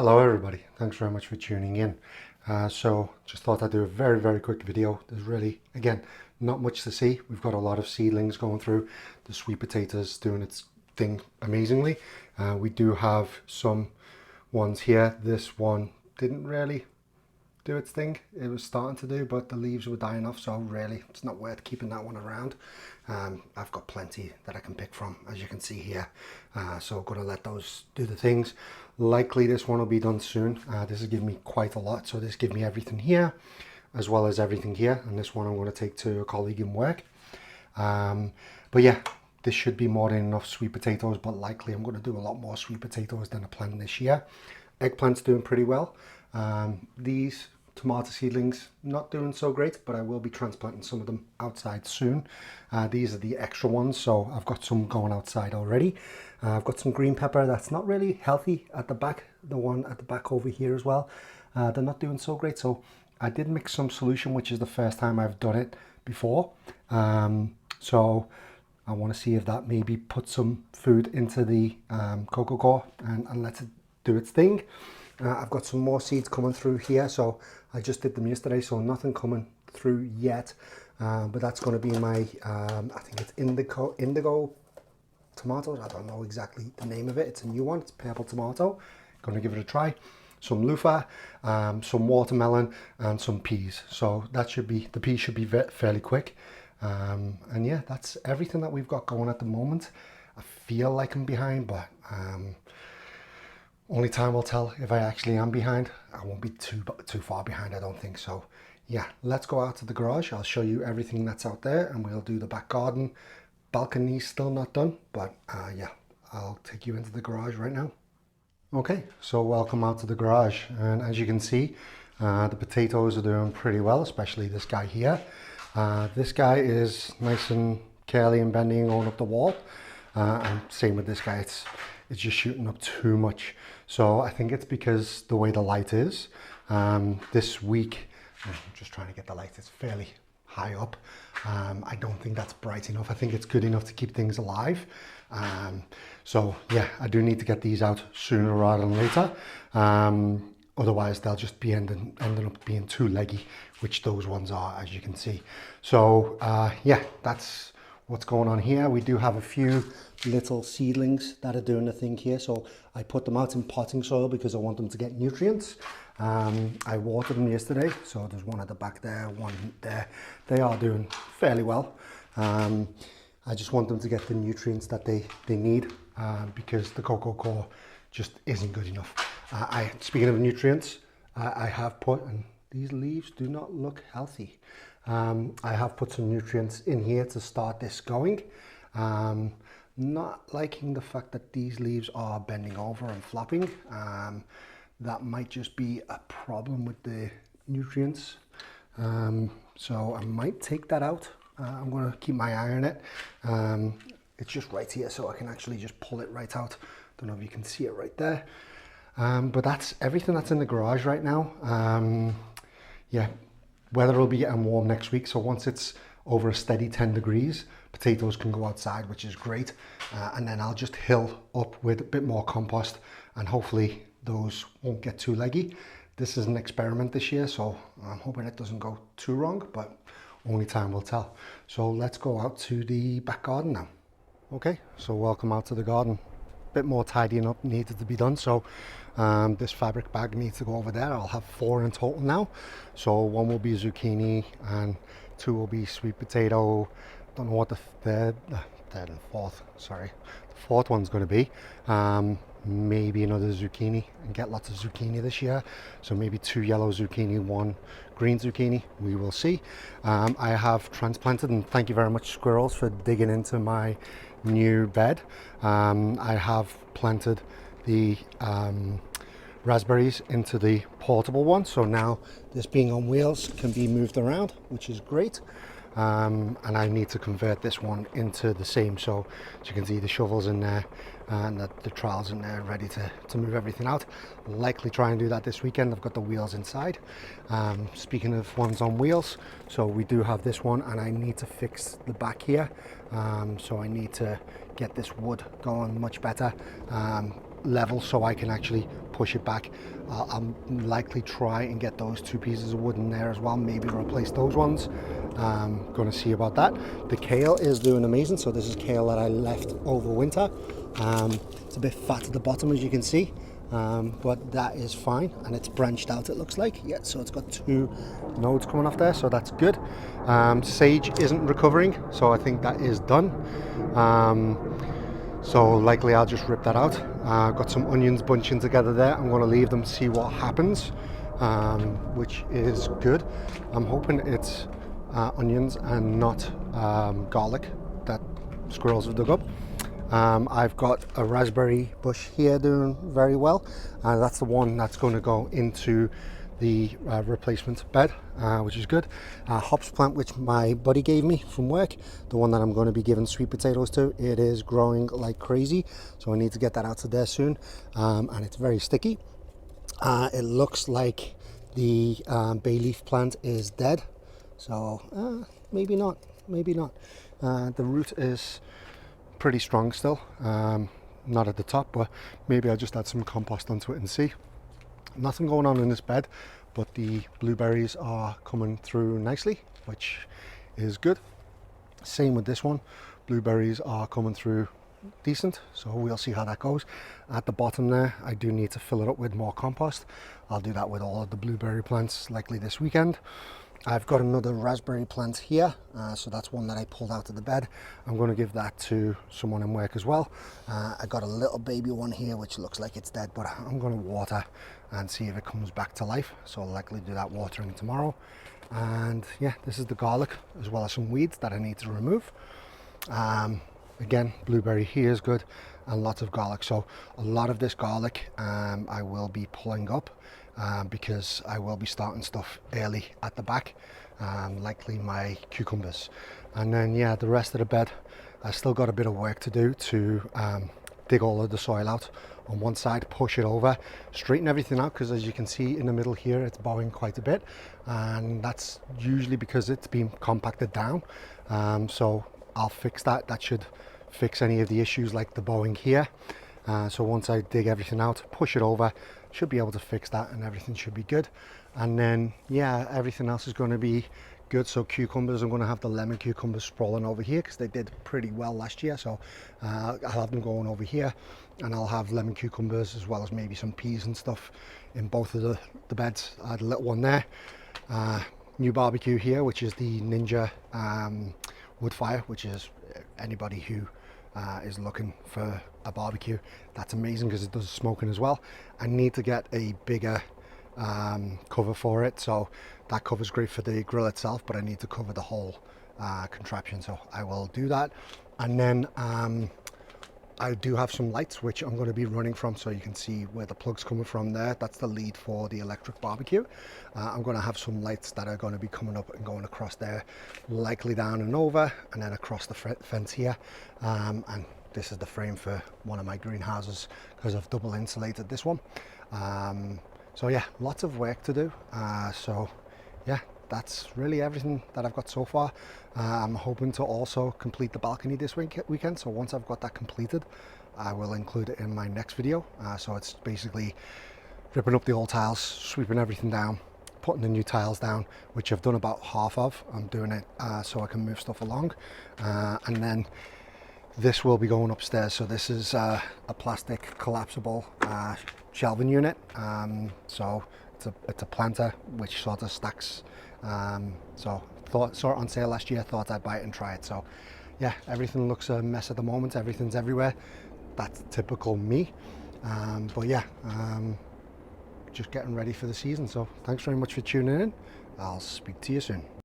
Hello everybody, thanks very much for tuning in. So just thought I'd do a very quick video. There's really, again, not much to see. We've got a lot of seedlings going through. The sweet potatoes doing its thing amazingly. We do have some ones here. This one didn't really do its thing. It was starting to do, but the leaves were dying off, so really it's not worth keeping that one around. I've got plenty that I can pick from, as you can see here, so I'm going to let those do the things. Likely this one will be done soon. This has given me quite a lot, so this gives me everything here as well as everything here, and this one I'm going to take to a colleague in work. But yeah, this should be more than enough sweet potatoes, but likely I'm going to do a lot more sweet potatoes than I planned this year. Eggplant's doing pretty well. These tomato seedlings not doing so great, but I will be transplanting some of them outside soon. These are the extra ones, so I've got some going outside already. I've got some green pepper that's not really healthy at the back, the one at the back over here as well. They're not doing so great, so I did mix some solution, which is the first time I've done it before. So I want to see if that maybe put some food into the cocoa core and let it do its thing. I've got some more seeds coming through here, so I just did them yesterday, so nothing coming through yet, but that's going to be my I think it's indigo tomatoes. I don't know exactly the name of it. It's a new one. It's purple tomato. Going to give it a try. Some loofah, some watermelon, and some peas. So that should be, the peas should be fairly quick. And yeah, that's everything that we've got going at the moment. I feel like I'm behind, but only time will tell if I actually am behind. I won't be too far behind, I don't think so. Yeah, let's go out to the garage. I'll show you everything that's out there, and we'll do the back garden. Balcony's still not done, but yeah, I'll take you into the garage right now. Okay, so welcome out to the garage, and as you can see, the potatoes are doing pretty well, especially this guy here. This guy is nice and curly and bendy and going up the wall, and same with this guy. It's just shooting up too much. So I think it's because the way the light is. This week, I'm just trying to get the light, it's fairly high up. I don't think that's bright enough. I think it's good enough to keep things alive. So yeah, I do need to get these out sooner rather than later. Otherwise they'll just be ending up being too leggy, which those ones are, as you can see. So yeah, that's what's going on here. We do have a few little seedlings that are doing the thing here, so I put them out in potting soil because I want them to get nutrients. I watered them yesterday, so there's one at the back there, one there. They are doing fairly well. I just want them to get the nutrients that they need, because the cocoa core just isn't good enough. Speaking of nutrients, I have put, and these leaves do not look healthy. I have put some nutrients in here to start this going. Not liking the fact that these leaves are bending over and flopping. That might just be a problem with the nutrients. So I might take that out. I'm going to keep my eye on it. It's just right here, so I can actually just pull it right out. Don't know if you can see it right there. But that's everything that's in the garage right now. Yeah, weather will be getting warm next week, so once it's over a steady 10 degrees, potatoes can go outside, which is great. And then I'll just hill up with a bit more compost, and hopefully those won't get too leggy. This is an experiment this year, so I'm hoping it doesn't go too wrong, but only time will tell. So let's go out to the back garden now. Okay, so welcome out to the garden. Bit more tidying up needed to be done, so this fabric bag needs to go over there. I'll have 4 in total now, so 1 will be zucchini and 2 will be sweet potato. Don't know what the third and fourth, sorry, the fourth one's going to be. Maybe another zucchini, and get lots of zucchini this year, so maybe 2 yellow zucchini, 1 green zucchini, we will see. I have transplanted, and thank you very much squirrels for digging into my new bed. I have planted the raspberries into the portable one, so now this being on wheels can be moved around, which is great. And I need to convert this one into the same, so as you can see, the shovel's in there and the trowel's in there ready to move everything out. Likely try and do that this weekend. I've got the wheels inside. Speaking of ones on wheels, so we do have this one, and I need to fix the back here, so I need to get this wood going much better. level so I can actually push it back. I'll likely try and get those 2 pieces of wood in there as well, maybe replace those ones. Gonna see about that. The kale is doing amazing. So this is kale that I left over winter. It's a bit fat at the bottom, as you can see, but that is fine, and it's branched out, it looks like. Yeah, so it's got 2 nodes coming off there, so that's good. Sage isn't recovering, so I think that is done. So likely I'll just rip that out. Got some onions bunching together there. I'm going to leave them, see what happens, which is good. I'm hoping it's onions and not garlic that squirrels have dug up. I've got a raspberry bush here doing very well. That's the one that's going to go into the replacement bed, which is good. Hops plant, which my buddy gave me from work, the one that I'm going to be giving sweet potatoes to, it is growing like crazy, so I need to get that out to there soon. And it's very sticky. It looks like the bay leaf plant is dead, so maybe not, maybe not. The root is pretty strong still, not at the top, but maybe I'll just add some compost onto it and see. Nothing going on in this bed, but the blueberries are coming through nicely, which is good. Same with this one, blueberries are coming through decent, so we'll see how that goes. At the bottom there, I do need to fill it up with more compost. I'll do that with all of the blueberry plants likely this weekend. I've got another raspberry plant here, so that's one that I pulled out of the bed. I'm going to give that to someone in work as well. I got a little baby one here which looks like it's dead, but I'm going to water and see if it comes back to life, so I'll likely do that watering tomorrow. And yeah, this is the garlic, as well as some weeds that I need to remove. Again, blueberry here is good, and lots of garlic. So a lot of this garlic I will be pulling up, because I will be starting stuff early at the back, likely my cucumbers. And then yeah, the rest of the bed, I still got a bit of work to do to dig all of the soil out on one side, push it over, straighten everything out, because as you can see in the middle here, it's bowing quite a bit, and that's usually because it's been compacted down. So I'll fix that. That should fix any of the issues like the bowing here. So once I dig everything out, push it over, should be able to fix that, and everything should be good. And then yeah, everything else is going to be good. So cucumbers, I'm going to have the lemon cucumbers sprawling over here because they did pretty well last year, so I'll have them going over here, and I'll have lemon cucumbers as well as maybe some peas and stuff in both of the beds. I had a little one there. New barbecue here, which is the Ninja wood fire, which is anybody who is looking for a barbecue, that's amazing because it does smoking as well. I need to get a bigger cover for it, so that cover's great for the grill itself, but I need to cover the whole contraption, so I will do that. And then I do have some lights which I'm going to be running from, so you can see where the plug's coming from there. That's the lead for the electric barbecue. I'm going to have some lights that are going to be coming up and going across there, likely down and over, and then across the fence here. And this is the frame for one of my greenhouses because I've double insulated this one. So yeah, lots of work to do. So yeah, that's really everything that I've got so far. I'm hoping to also complete the balcony this weekend, so once I've got that completed, I will include it in my next video. So it's basically ripping up the old tiles, sweeping everything down, putting the new tiles down, which I've done about half of. I'm doing it so I can move stuff along, and then this will be going upstairs. So this is a plastic collapsible shelving unit. So it's a planter which sort of stacks. So saw it on sale last year, thought I'd buy it and try it. So yeah, everything looks a mess at the moment, everything's everywhere. That's typical me. But yeah, just getting ready for the season. So thanks very much for tuning in. I'll speak to you soon.